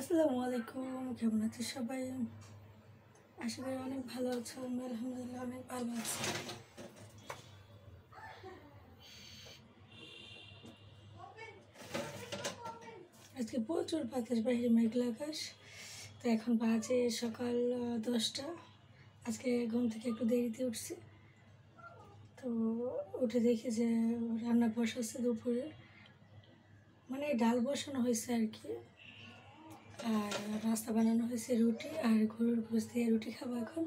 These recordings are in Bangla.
আসসালামু আলাইকুম, কেমন আছে সবাই? আশা করি অনেক ভালো আছো। আমি আলহামদুলিল্লাহ অনেক ভালো আছি। আজকে প্রচুর বাতাস, বাইরে মেঘলা আকাশ। তো এখন বাজে সকাল 10টা। আজকে ঘুম থেকে একটু দেরিতে উঠছি। তো উঠে দেখি যে রান্না বসাচ্ছে দুপুরে, মানে ডাল বসানো হয়েছে আর কি, আর রাস্তা বানানো হয়েছে, রুটি আর গরুর গোশত দিয়ে রুটি খাবো এখন।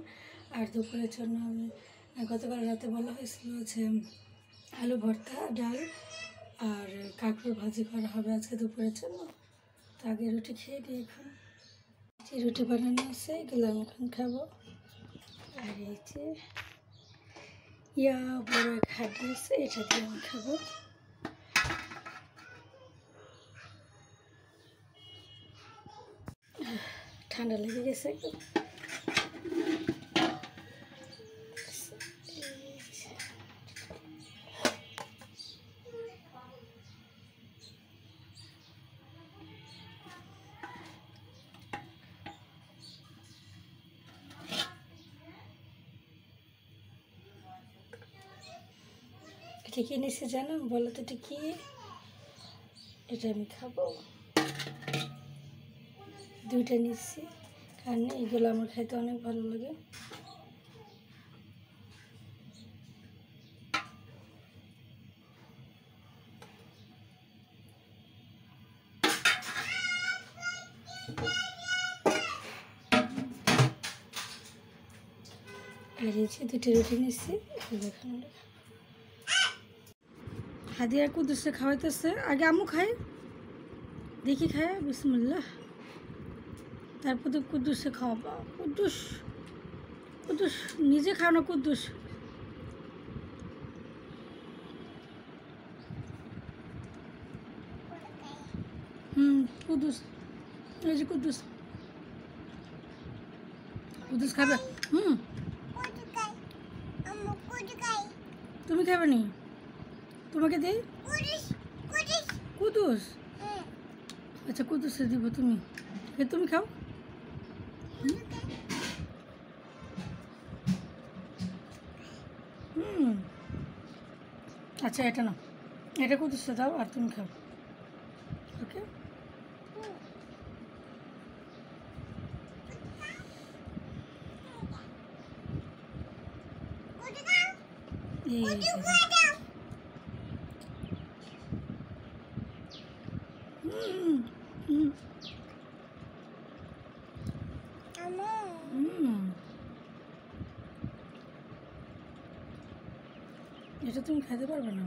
আর দুপুরের জন্য আমি গতকাল রাতে বলা হয়েছিল যে আলু ভর্তা, ডাল আর কাঁকড়োর ভাজি করা হবে আজকে দুপুরের জন্য। তো আগে রুটি খেয়ে নিই এখন। যে রুটি বানানো আছে এগুলো আমি এখন খাবো। আর এই যে বড় এক হাঁটি আছে, এটা দিয়ে আমি খাবো। ঠান্ডা লেগে গেছে একদম। এটা কি নিচ্ছে জানো? বলো তো এটা কি? এটা আমি খাবো। দুইটা নিচ্ছি কারণ এইগুলো আমার খাইতে অনেক ভালো লাগে। আর এই যে দুটি রুটি নিচ্ছি, দেখুন হাদিয়া কুদ্দুসে খাওয়াইতেছে। আগে আম্মু খাই, দেখি খায়, বিসমিল্লাহ। তারপর তো কুদ্দুসে খাওয়াবা। কুদ্দুস কুদ্দুস নিজে খাও না কুদ্দুস। কুদ্দুস, এই যে কুদ্দুস, কুদ্দুস খাবে। তুমি খাবে নি? তোমাকে দিই কুদ্দুস। আচ্ছা কুদ্দুসে দিব, তুমি খাও। আচ্ছা এটা না, এটা কুদ্দুসে দাও আর তুমি খাও। ওকে, এটা তুমি খাইতে পারবে না।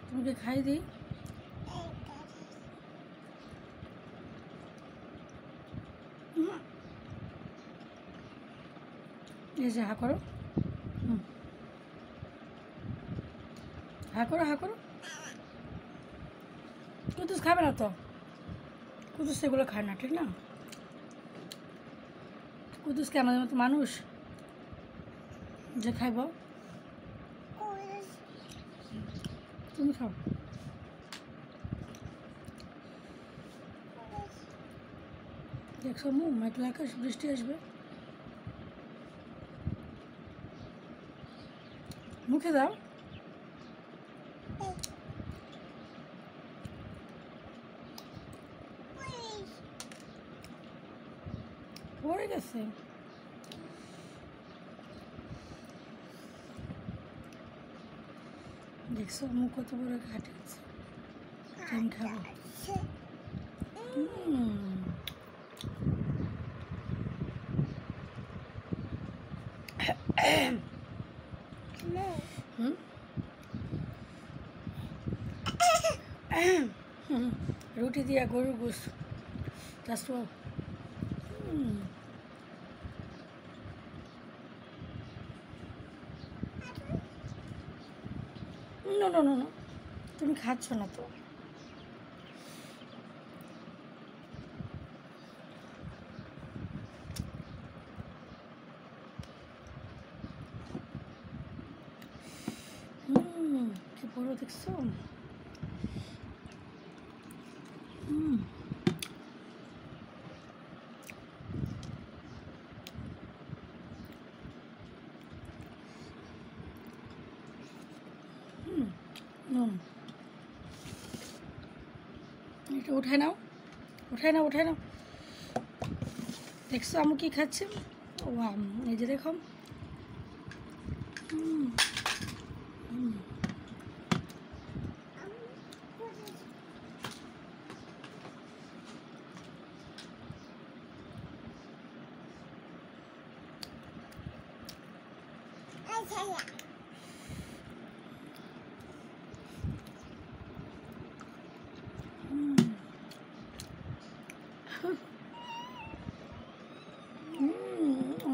তোমাকে খাই দিই। এই যে হা করো, হা করো, হা করো। কুদ্দুস খাবে না তো, কুদ্দুস এগুলো খায় না, ঠিক না? কুদ্দুস কি আমাদের মতো মানুষ যে খাইব? তুমি খাও। দেখছো মু মেঘলা আকাশ, বৃষ্টি আসবে। মুখে দাও। পড়ে গেছে। দেখছো মুখ কত বড় ঘাটে আছে, আমি খাবো। রুটি দিয়া গরুর গোশত, নো নো নো নো, তুমি খাচ্ছ না তো। কি বড় দেখছো। এটা উঠায় নাও, উঠায় নাও, উঠায় নাও। দেখছো আমু কি খাচ্ছে? ও এই যে দেখো।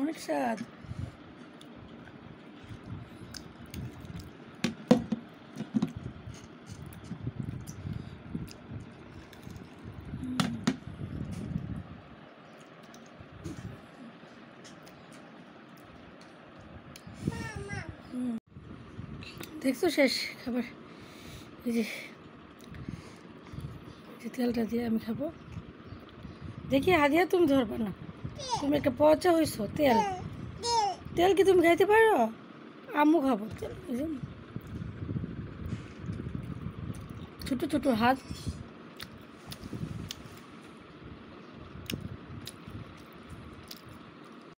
অনেক স্বাদ। দেখছো শেষ খাবার। এই যে তেলটা দিয়ে আমি খাবো। দেখি হাদিয়া তুমি ধরবে না, তুমি একটা পচা হয়েছো। তেল তেল কি তুমি খাইতে পারো? আম্মু খাবো তেল। ছোটো ছোটো হাত।